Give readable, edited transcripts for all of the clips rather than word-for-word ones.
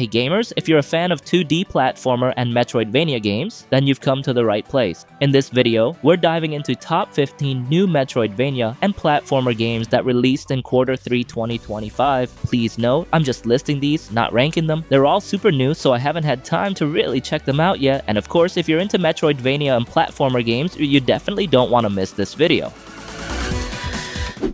Hey gamers, if you're a fan of 2D platformer and Metroidvania games, then you've come to the right place. In this video, we're diving into top 15 new Metroidvania and platformer games that released in Q3 2025. Please note, I'm just listing these, not ranking them. They're all super new, so I haven't had time to really check them out yet. And of course, if you're into Metroidvania and platformer games, you definitely don't want to miss this video.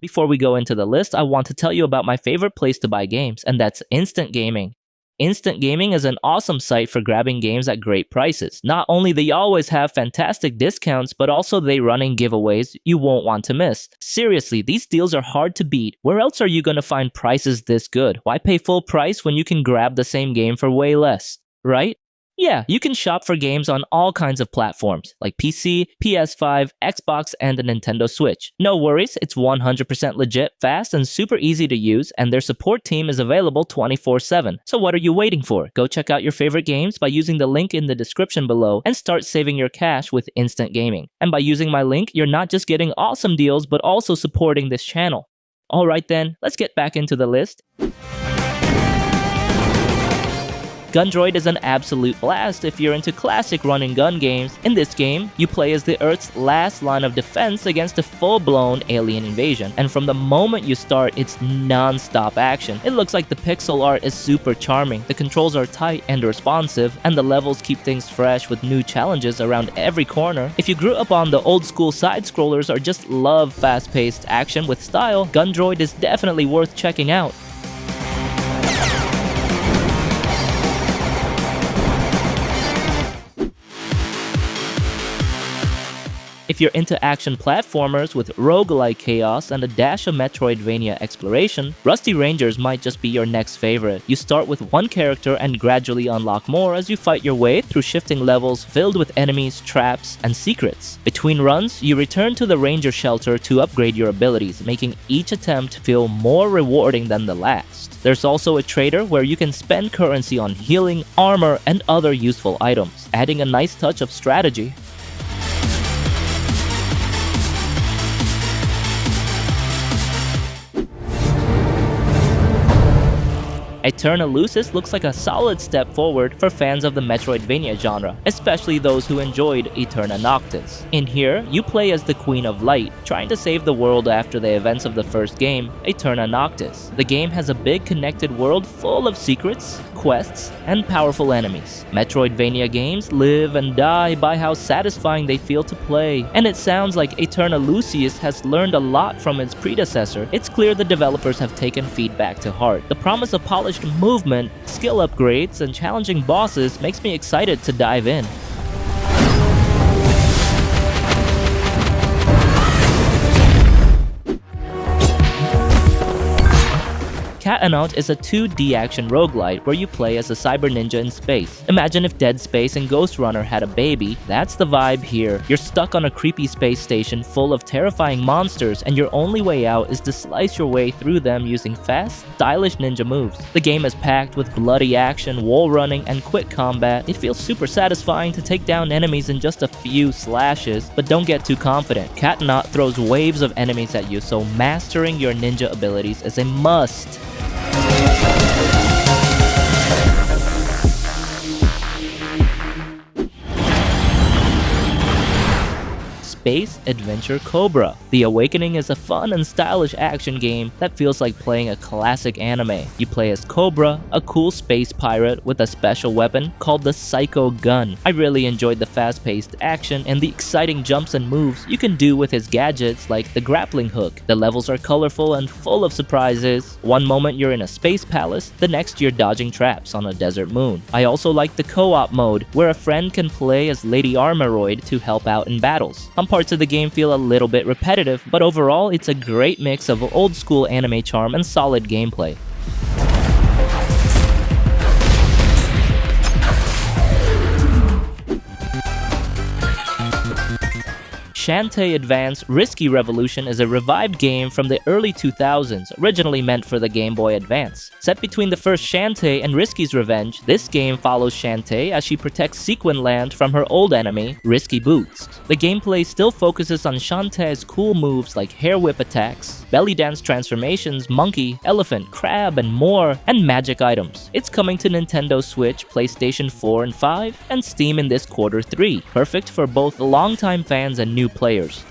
Before we go into the list, I want to tell you about my favorite place to buy games, and that's Instant Gaming. Instant Gaming is an awesome site for grabbing games at great prices. Not only they always have fantastic discounts, but also they running giveaways you won't want to miss. Seriously, these deals are hard to beat. Where else are you gonna find prices this good? Why pay full price when you can grab the same game for way less, right? Yeah, you can shop for games on all kinds of platforms, like PC, PS5, Xbox, and the Nintendo Switch. No worries, it's 100% legit, fast, and super easy to use, and their support team is available 24/7. So what are you waiting for? Go check out your favorite games by using the link in the description below and start saving your cash with Instant Gaming. And by using my link, you're not just getting awesome deals, but also supporting this channel. Alright then, let's get back into the list. Gundroid is an absolute blast if you're into classic run-and-gun games. In this game, you play as the Earth's last line of defense against a full-blown alien invasion, and from the moment you start, it's non-stop action. It looks like the pixel art is super charming, the controls are tight and responsive, and the levels keep things fresh with new challenges around every corner. If you grew up on the old-school side-scrollers or just love fast-paced action with style, Gundroid is definitely worth checking out. If you're into action platformers with roguelike chaos and a dash of Metroidvania exploration, Rusty Rangers might just be your next favorite. You start with one character and gradually unlock more as you fight your way through shifting levels filled with enemies, traps, and secrets. Between runs, you return to the Ranger Shelter to upgrade your abilities, making each attempt feel more rewarding than the last. There's also a trader where you can spend currency on healing, armor, and other useful items, adding a nice touch of strategy. Aeterna Lucis looks like a solid step forward for fans of the Metroidvania genre, especially those who enjoyed Aeterna Noctis. In here, you play as the Queen of Light, trying to save the world after the events of the first game, Aeterna Noctis. The game has a big connected world full of secrets, quests, and powerful enemies. Metroidvania games live and die by how satisfying they feel to play, and it sounds like Aeterna Lucis has learned a lot from its predecessor. It's clear the developers have taken feedback to heart. The promise of polished movement, skill upgrades, and challenging bosses makes me excited to dive in. Katanaut is a 2D action roguelite where you play as a cyber ninja in space. Imagine if Dead Space and Ghost Runner had a baby. That's the vibe here. You're stuck on a creepy space station full of terrifying monsters, and your only way out is to slice your way through them using fast, stylish ninja moves. The game is packed with bloody action, wall running, and quick combat. It feels super satisfying to take down enemies in just a few slashes, but don't get too confident. Katanaut throws waves of enemies at you, so mastering your ninja abilities is a must. Space Adventure Cobra. The Awakening is a fun and stylish action game that feels like playing a classic anime. You play as Cobra, a cool space pirate with a special weapon called the Psycho Gun. I really enjoyed the fast-paced action and the exciting jumps and moves you can do with his gadgets like the grappling hook. The levels are colorful and full of surprises. One moment you're in a space palace, the next you're dodging traps on a desert moon. I also like the co-op mode, where a friend can play as Lady Armoroid to help out in battles. Some parts of the game feel a little bit repetitive, but overall it's a great mix of old school anime charm and solid gameplay. Shantae Advance Risky Revolution is a revived game from the early 2000s, originally meant for the Game Boy Advance. Set between the first Shantae and Risky's Revenge, this game follows Shantae as she protects Sequin Land from her old enemy, Risky Boots. The gameplay still focuses on Shantae's cool moves like hair whip attacks, belly dance transformations, monkey, elephant, crab, and more, and magic items. It's coming to Nintendo Switch, PlayStation 4 and 5, and Steam in this quarter 3, perfect for both longtime fans and new players.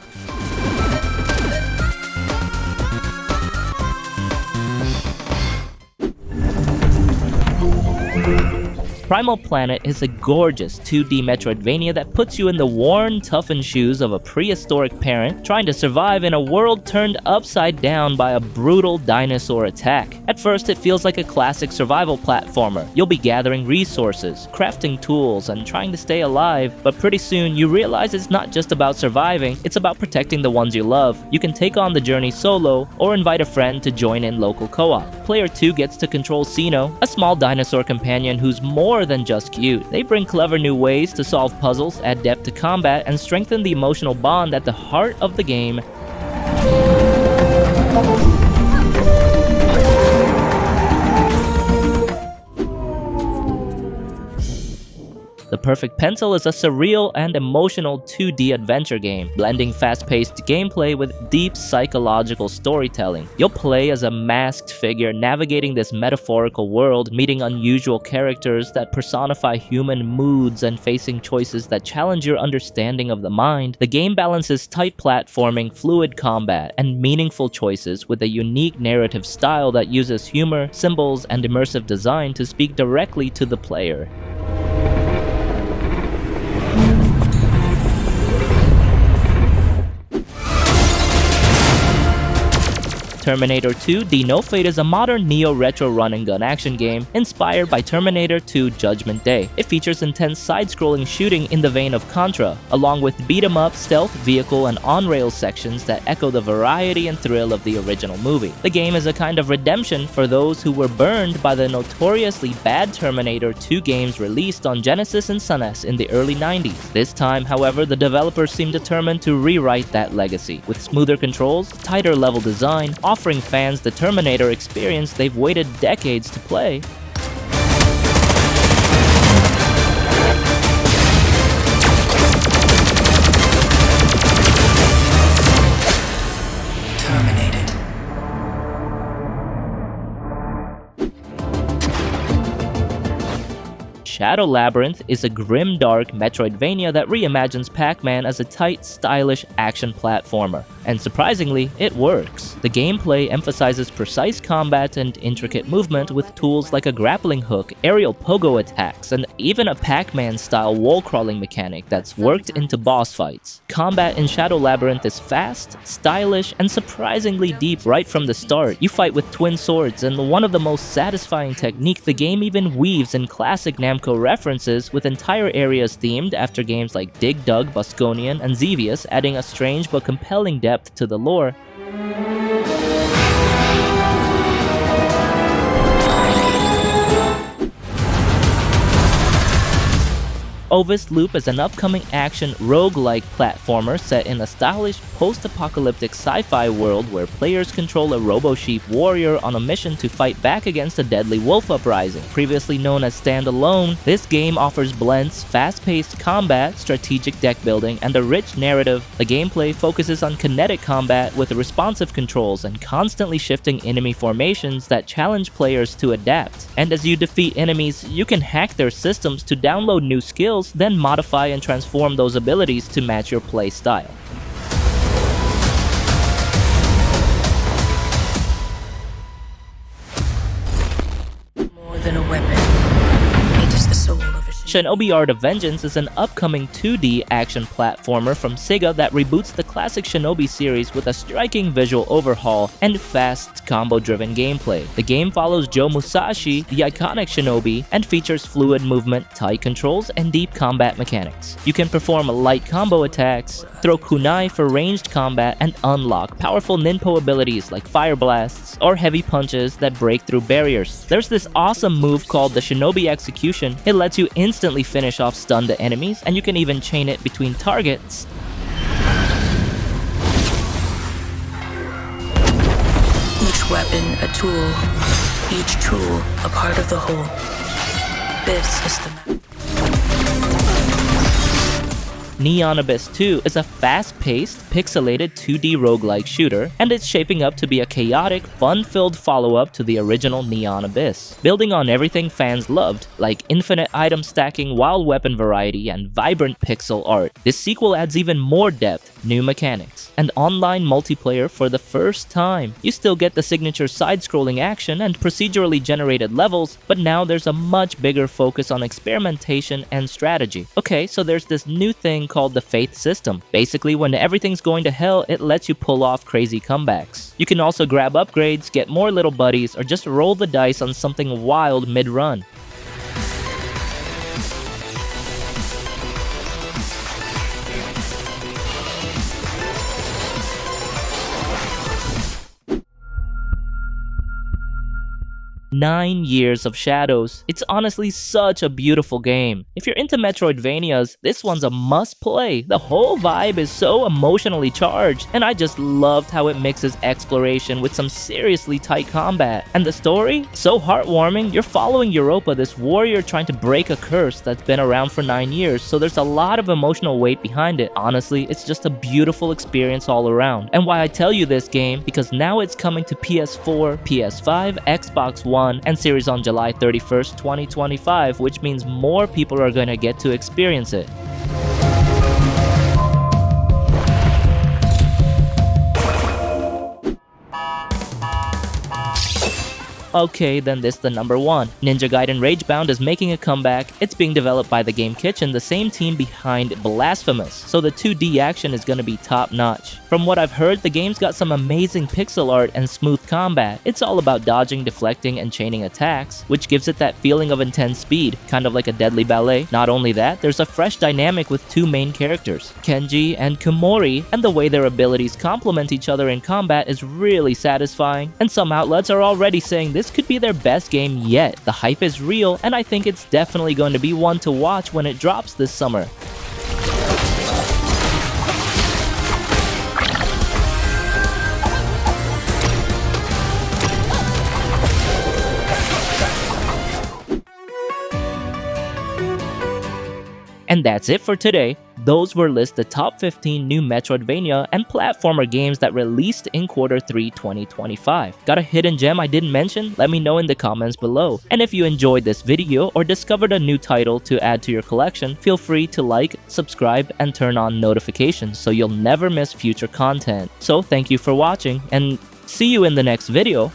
Primal Planet is a gorgeous 2D Metroidvania that puts you in the worn, toughened shoes of a prehistoric parent trying to survive in a world turned upside down by a brutal dinosaur attack. At first, it feels like a classic survival platformer. You'll be gathering resources, crafting tools, and trying to stay alive, but pretty soon you realize it's not just about surviving, it's about protecting the ones you love. You can take on the journey solo, or invite a friend to join in local co-op. Player 2 gets to control Sino, a small dinosaur companion who's more than just cute. They bring clever new ways to solve puzzles, add depth to combat, and strengthen the emotional bond at the heart of the game. The Perfect Pencil is a surreal and emotional 2D adventure game, blending fast-paced gameplay with deep psychological storytelling. You'll play as a masked figure navigating this metaphorical world, meeting unusual characters that personify human moods and facing choices that challenge your understanding of the mind. The game balances tight platforming, fluid combat, and meaningful choices with a unique narrative style that uses humor, symbols, and immersive design to speak directly to the player. Terminator 2: No Fate is a modern neo-retro run-and-gun action game inspired by Terminator 2: Judgment Day. It features intense side-scrolling shooting in the vein of Contra, along with beat-em-up, stealth, vehicle, and on-rail sections that echo the variety and thrill of the original movie. The game is a kind of redemption for those who were burned by the notoriously bad Terminator 2 games released on Genesis and SNES in the early 90s. This time, however, the developers seem determined to rewrite that legacy, with smoother controls, tighter level design, offering fans the Terminator experience they've waited decades to play. Shadow Labyrinth is a grim-dark Metroidvania that reimagines Pac-Man as a tight, stylish action platformer. And surprisingly, it works. The gameplay emphasizes precise combat and intricate movement with tools like a grappling hook, aerial pogo attacks, and even a Pac-Man-style wall-crawling mechanic that's worked into boss fights. Combat in Shadow Labyrinth is fast, stylish, and surprisingly deep right from the start. You fight with twin swords, and one of the most satisfying techniques, the game even weaves in classic Namco references, with entire areas themed after games like Dig Dug, Bosconian, and Xevious, adding a strange but compelling depth to the lore. OVIS Loop is an upcoming action roguelike platformer set in a stylish post-apocalyptic sci-fi world where players control a robo-sheep warrior on a mission to fight back against a deadly wolf uprising. Previously known as Standalone, this game offers blends fast-paced combat, strategic deck building, and a rich narrative. The gameplay focuses on kinetic combat with responsive controls and constantly shifting enemy formations that challenge players to adapt. And as you defeat enemies, you can hack their systems to download new skills, then modify and transform those abilities to match your play style. More than a weapon, it is the soul of a SHINOBI Art of Vengeance is an upcoming 2D action platformer from Sega that reboots the classic Shinobi series with a striking visual overhaul and fast, combo-driven gameplay. The game follows Joe Musashi, the iconic Shinobi, and features fluid movement, tight controls, and deep combat mechanics. You can perform light combo attacks, throw kunai for ranged combat, and unlock powerful ninpo abilities like fire blasts or heavy punches that break through barriers. There's this awesome move called the Shinobi Execution. It lets you instantly finish off stunned enemies, and you can even chain it between targets. Each weapon a tool, each tool a part of the whole. This is the map. Neon Abyss 2 is a fast-paced, pixelated 2D roguelike shooter, and it's shaping up to be a chaotic, fun-filled follow-up to the original Neon Abyss. Building on everything fans loved, like infinite item stacking, wild weapon variety, and vibrant pixel art, this sequel adds even more depth, new mechanics, and online multiplayer for the first time. You still get the signature side-scrolling action and procedurally generated levels, but now there's a much bigger focus on experimentation and strategy. Okay, so there's this new thing called the Faith system. Basically, when everything's going to hell, it lets you pull off crazy comebacks. You can also grab upgrades, get more little buddies, or just roll the dice on something wild mid-run. "9 Years of Shadows." It's honestly such a beautiful game. If you're into Metroidvanias, this one's a must-play. The whole vibe is so emotionally charged, and I just loved how it mixes exploration with some seriously tight combat. And the story? So heartwarming. You're following Europa, this warrior trying to break a curse that's been around for 9 years, so there's a lot of emotional weight behind it. Honestly, it's just a beautiful experience all around. And why I tell you this game, because now it's coming to PS4, PS5, Xbox One, and Series on July 31st, 2025, which means more people are going to get to experience it. Okay, then this the number one. Ninja Gaiden Ragebound is making a comeback. It's being developed by the Game Kitchen, the same team behind Blasphemous, so the 2D action is gonna be top notch. From what I've heard, the game's got some amazing pixel art and smooth combat. It's all about dodging, deflecting, and chaining attacks, which gives it that feeling of intense speed, kind of like a deadly ballet. Not only that, there's a fresh dynamic with two main characters, Kenji and Komori, and the way their abilities complement each other in combat is really satisfying. And some outlets are already saying this could be their best game yet. The hype is real, and I think it's definitely going to be one to watch when it drops this summer. And that's it for today. Those were listed the top 15 new Metroidvania and platformer games that released in Q3 2025. Got a hidden gem I didn't mention? Let me know in the comments below. And if you enjoyed this video or discovered a new title to add to your collection, feel free to like, subscribe, and turn on notifications so you'll never miss future content. So thank you for watching, and see you in the next video.